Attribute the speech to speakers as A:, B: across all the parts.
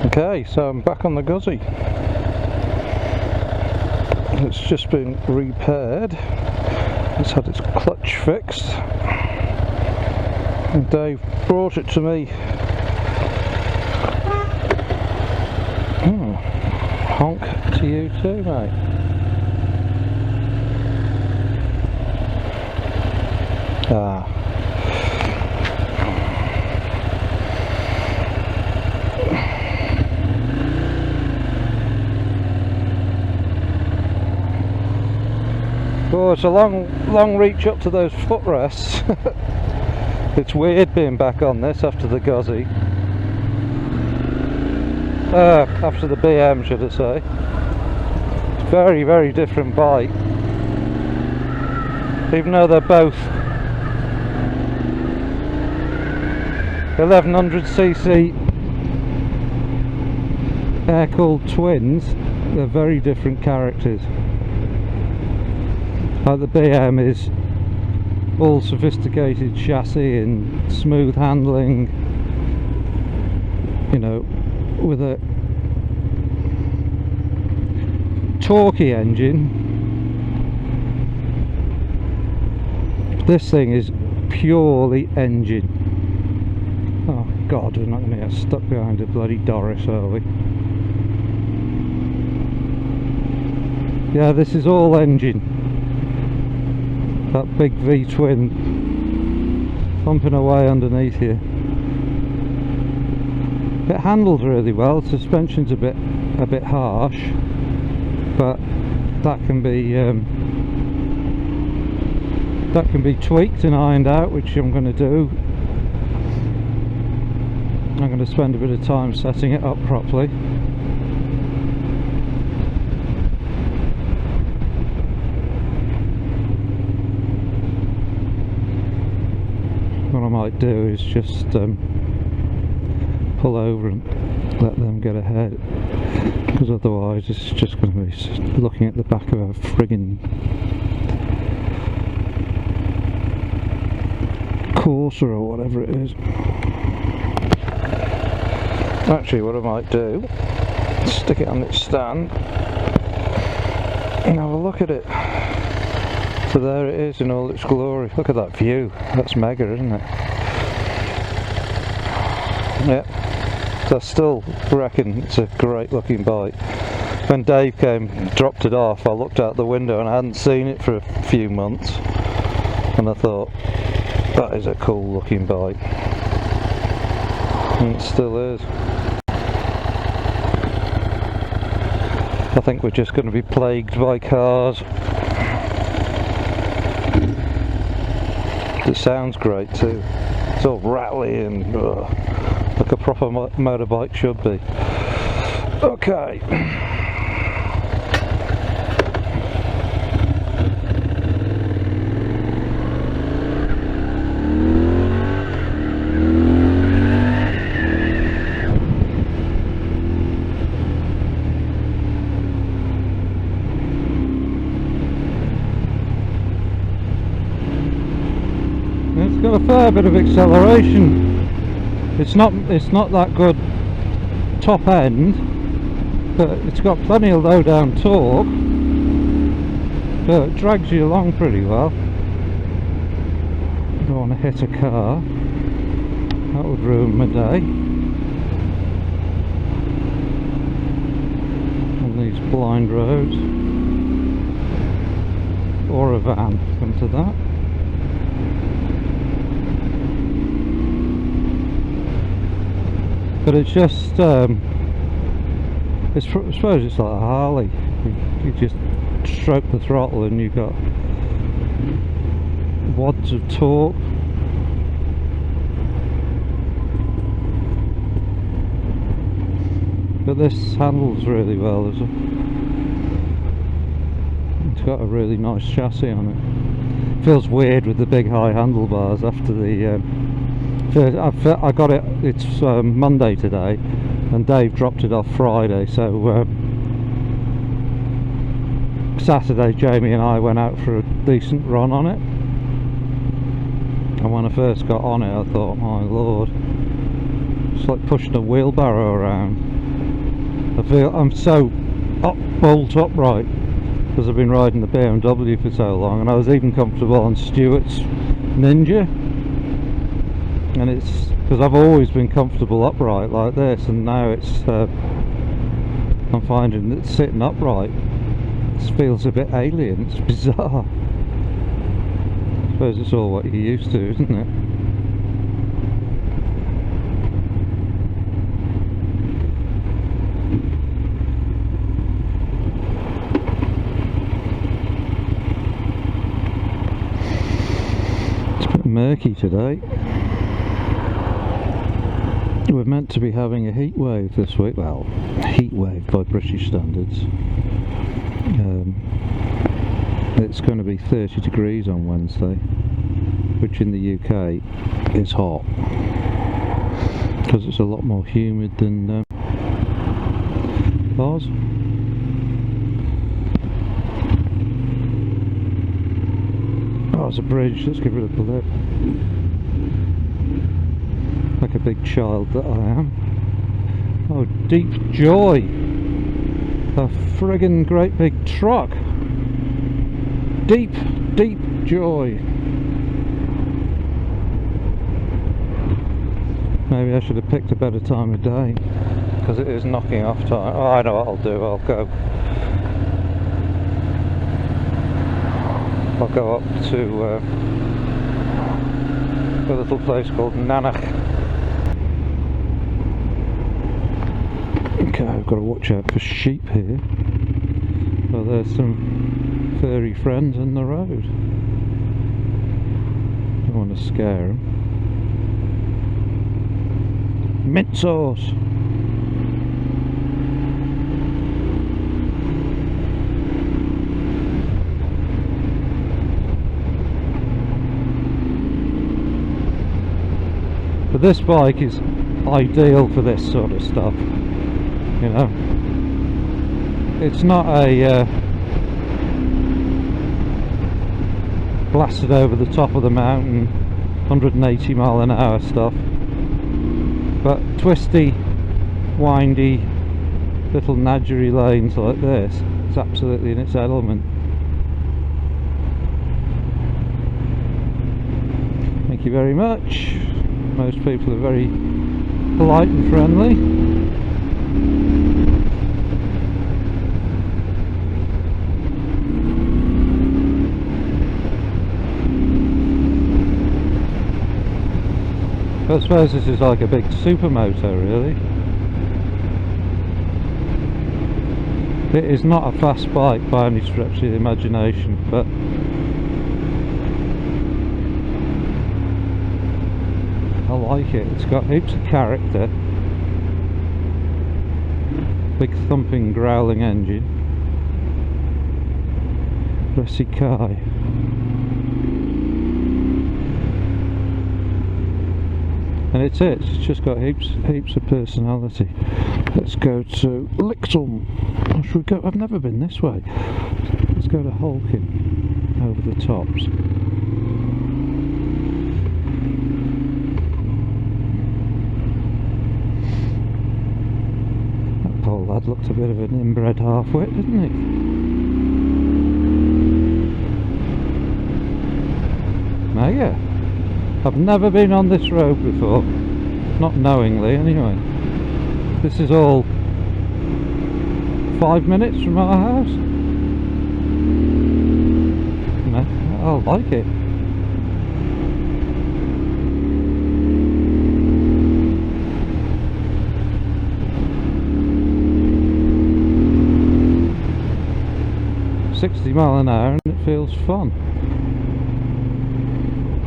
A: Okay, so I'm back on the Guzzi. It's just been repaired. It's had its clutch fixed. And Dave brought it to me. Honk to you too, mate. Oh, it's a long reach up to those footrests. It's weird being back on this after the Guzzi. After the BM, should I say. It's very, very different bike. Even though they're both 1100cc air-cooled twins, they're very different characters. Like the BM is all sophisticated chassis and smooth handling, you know, with a torquey engine. This thing is purely engine. Oh God, we're not going to get stuck behind a bloody Doris, are we? Yeah, this is all engine. That big V-twin thumping away underneath here. It handles really well. Suspension's a bit harsh, but that can be tweaked and ironed out, which I'm going to do. I'm going to spend a bit of time setting it up properly. What I might do is just pull over and let them get ahead, because otherwise it's just going to be looking at the back of a friggin' Corsa or whatever it is. Actually, what I might do, stick it on its stand and have a look at it. So there it is in all its glory. Look at that view. That's mega, isn't it? Yeah. So I still reckon it's a great looking bike. When Dave came, dropped it off, I looked out the window and I hadn't seen it for a few months. And I thought, that is a cool looking bike. And it still is. I think we're just going to be plagued by cars. It sounds great too. It's all rattly and like a proper motorbike should be. Okay. It's got a fair bit of acceleration. It's not that good top end, but it's got plenty of low down torque. So it drags you along pretty well. Don't want to hit a car. That would ruin my day. On these blind roads. Or a van, come to that. But it's just, I suppose it's like a Harley. You just stroke the throttle and you've got wads of torque. But this handles really well. It's got a really nice chassis on it. Feels weird with the big high handlebars after the I got it, it's Monday today and Dave dropped it off Friday, so Saturday Jamie and I went out for a decent run on it, and when I first got on it I thought, my lord, It's like pushing a wheelbarrow around. I feel I'm so bolt upright because I've been riding the BMW for so long, and I was even comfortable on Stewart's Ninja, and it's because I've always been comfortable upright like this, and now it's I'm finding that sitting upright feels a bit alien. It's bizarre. I suppose it's all what you're used to, isn't it? It's a bit murky today. We're meant to be having a heat wave this week. Well, heat wave by British standards. It's going to be 30 degrees on Wednesday, which in the UK is hot because it's a lot more humid than ours. Oh, there's a bridge. Let's give it a blip. Like a big child that I am. Oh, deep joy! A friggin' great big truck! Deep, deep joy! Maybe I should have picked a better time of day, because it is knocking off time. Oh, I know what I'll do. I'll go up to a little place called Nanach. Okay, I've got to watch out for sheep here. Well, there's some furry friends in the road. Don't want to scare them. Mint sauce! But this bike is ideal for this sort of stuff. You know, it's not a blasted over the top of the mountain 180 mile an hour stuff, but twisty, windy little nadgery lanes like this, it's absolutely in its element. Thank you very much. Most people are very polite and friendly. I suppose this is like a big supermoto, really. It is not a fast bike by any stretch of the imagination, but I like it. It's got heaps of character. Big thumping, growling engine. Resi Kai. And it's just got heaps of personality. Let's go to Lichtum. Or should we go? I've never been this way. Let's go to Holkin over the tops. That poor lad looked a bit of an inbred half-wit, didn't he? Mega. I've never been on this road before, not knowingly anyway. This is all 5 minutes from our house. No, I like it. $60 miles an hour and it feels fun.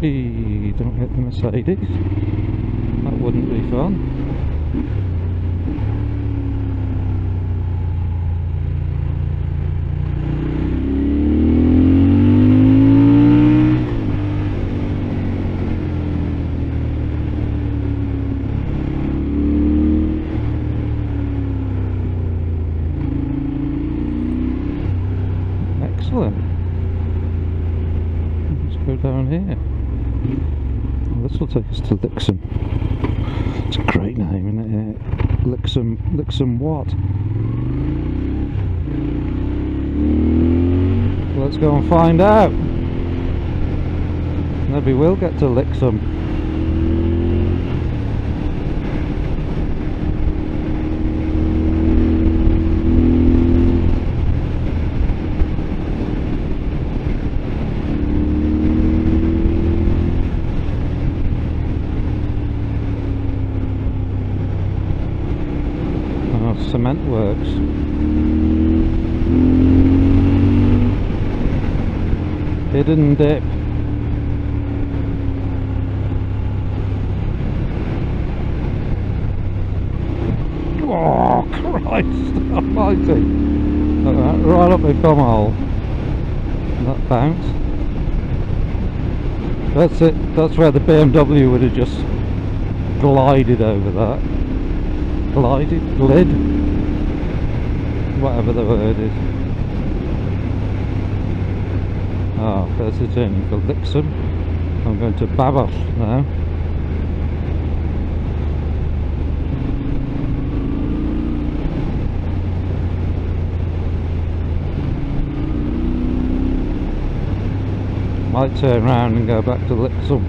A: We don't hit the Mercedes. That wouldn't be fun. Excellent. Let's go down here. This will take us to Lixon. It's a great name. Lixum what? Let's go and find out. Maybe we'll get to Lixum. Cement works. Hidden dip. Oh Christ almighty. Look at that, right up my bum hole. That bounce. That's it, that's where the BMW would have just glided over that. Glid, whatever the word is. Oh, there's the turning for Lixum. I'm going to Babos now. Might turn round and go back to Lixum.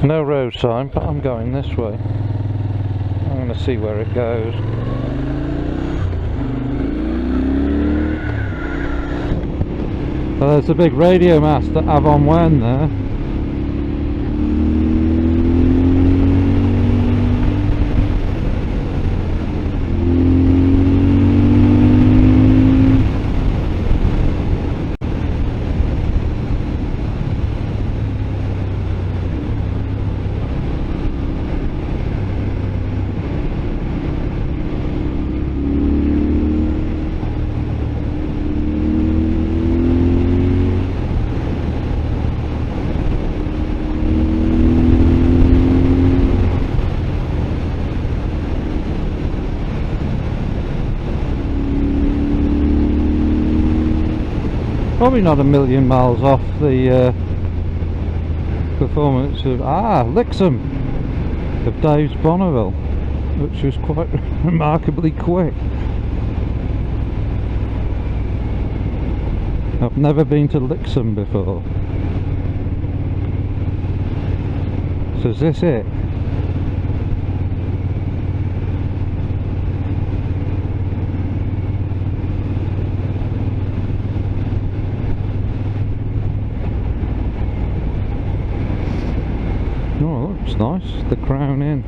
A: No road sign, but I'm going this way. I'm going to see where it goes. So there's a big radio mast at Avon Wen there. Probably not a million miles off the performance of Lixum of Dave's Bonneville, which was quite remarkably quick. I've never been to Lixum before. So is this it? Oh, looks nice, the Crown Inn.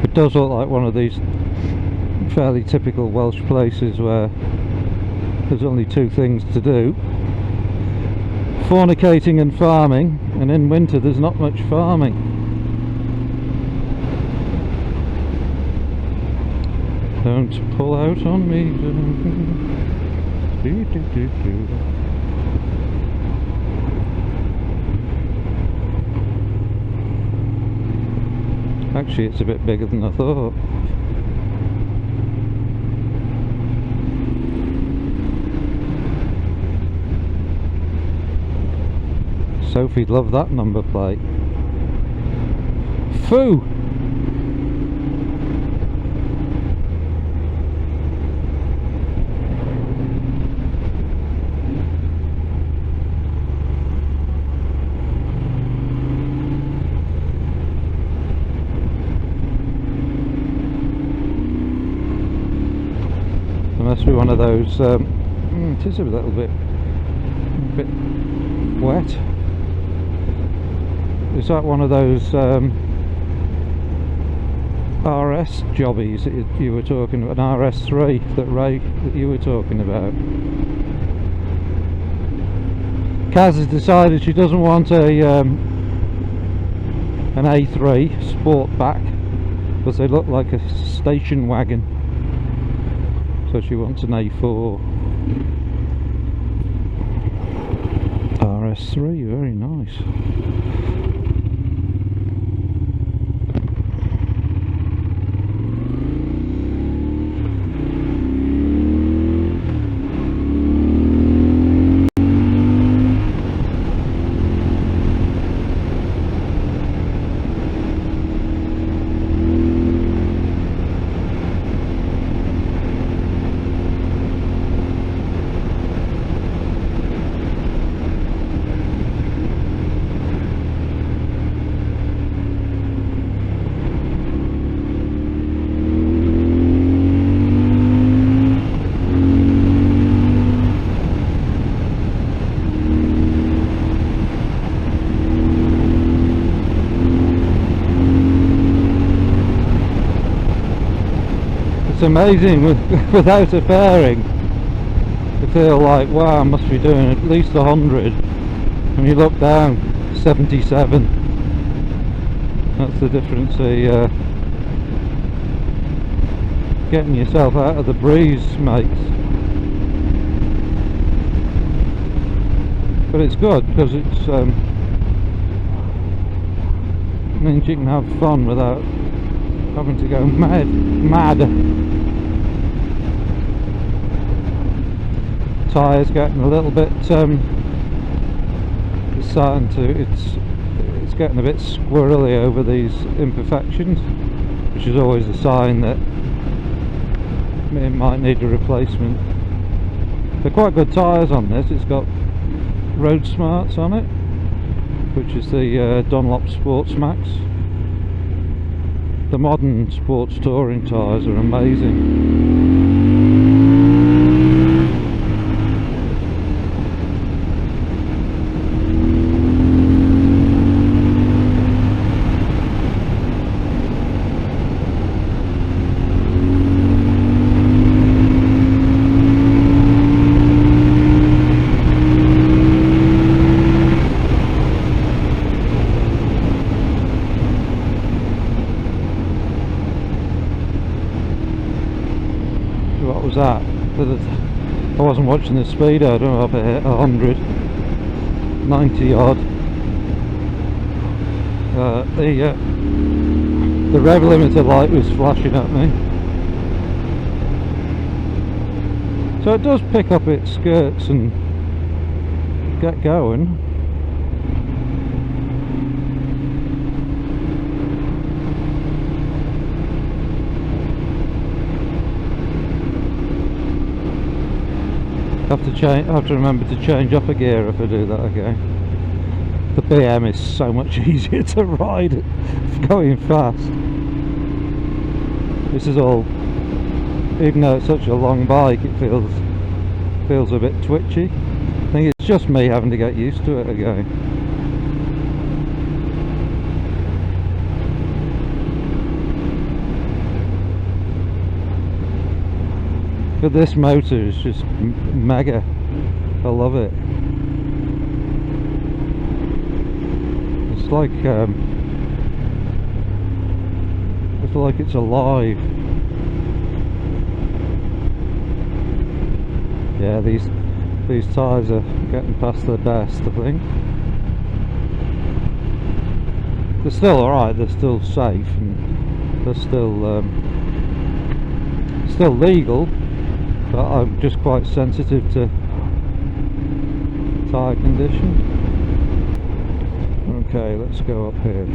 A: It does look like one of these fairly typical Welsh places where there's only two things to do: fornicating and farming, and in winter there's not much farming. Don't pull out on me. Actually, it's a bit bigger than I thought. Sophie'd love that number plate. Foo! Must be one of those. It is a little bit wet. Is that one of those RS jobbies that you were talking about? An RS3 that you were talking about? Kaz has decided she doesn't want an A3 Sportback. because they look like a station wagon. So she wants an A4 RS3, very nice. It's amazing without a fairing to feel like, wow, I must be doing at least 100. When you look down, 77. That's the difference. Getting yourself out of the breeze, mates. But it's good because it's means you can have fun without having to go mad. Tyres getting a little bit it's starting to it's getting a bit squirrely over these imperfections, which is always a sign that it might need a replacement. They're quite good tyres on this. It's got Road Smarts on it, which is the Dunlop Sports Max. The modern sports touring tyres are amazing. What was that? I wasn't watching the speed. I don't know if it hit 100, 90 odd. The rev limiter light was flashing at me. So it does pick up its skirts and get going. I have to remember to change up a gear if I do that again. The BM is so much easier to ride going fast. This is all, even though it's such a long bike, it feels a bit twitchy. I think it's just me having to get used to it again. But this motor is just mega. I love it. It's like it's alive. Yeah, these tyres are getting past their best, I think. They're still alright. They're still safe, and they're still legal. But I'm just quite sensitive to tyre condition. Okay, let's go up here.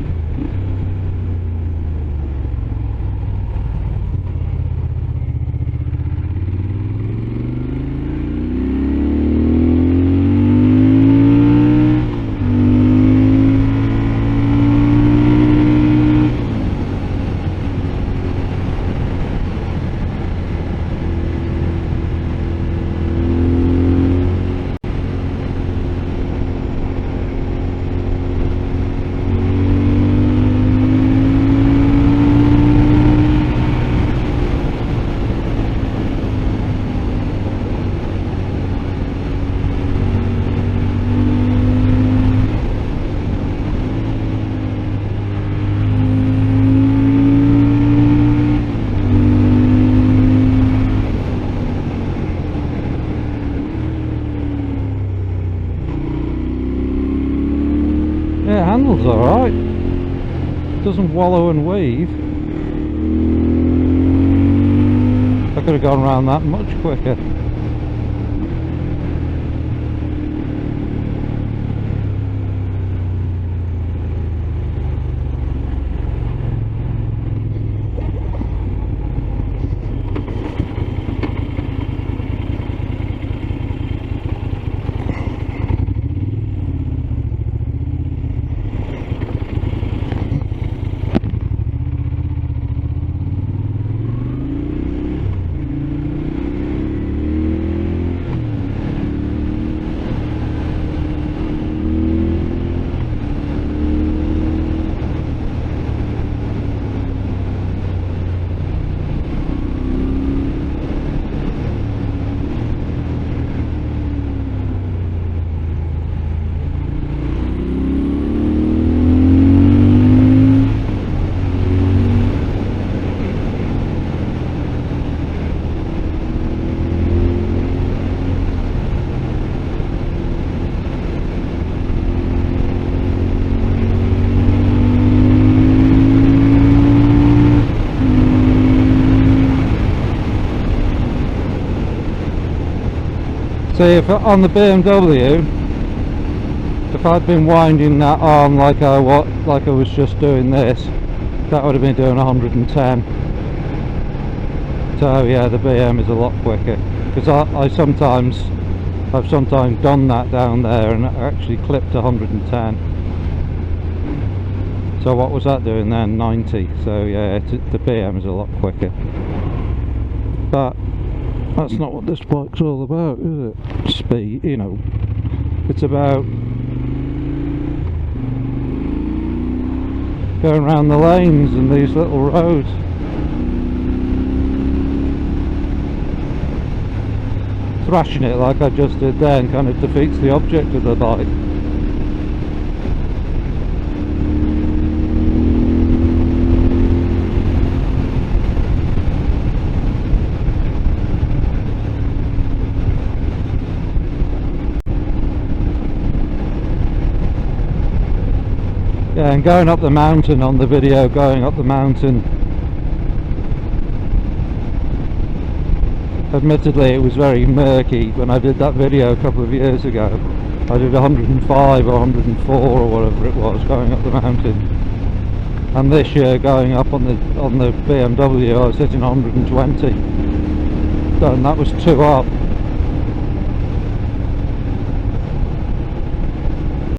A: doesn't wallow and weave. I could have gone around that much quicker. See, if on the BMW, if I'd been winding that arm like I was just doing this, that would have been doing 110. So yeah, the BM is a lot quicker, because I've sometimes done that down there and actually clipped 110. So what was that doing then? 90. So yeah, the BM is a lot quicker. But that's not what this bike's all about, is it? Speed, you know. It's about going around the lanes and these little roads. Thrashing it like I just did then kind of defeats the object of the bike. Yeah, and going up the mountain on the video, going up the mountain, admittedly it was very murky when I did that video a couple of years ago. I did 105 or 104 or whatever it was going up the mountain, and this year going up on the BMW I was hitting 120, and that was 2 up.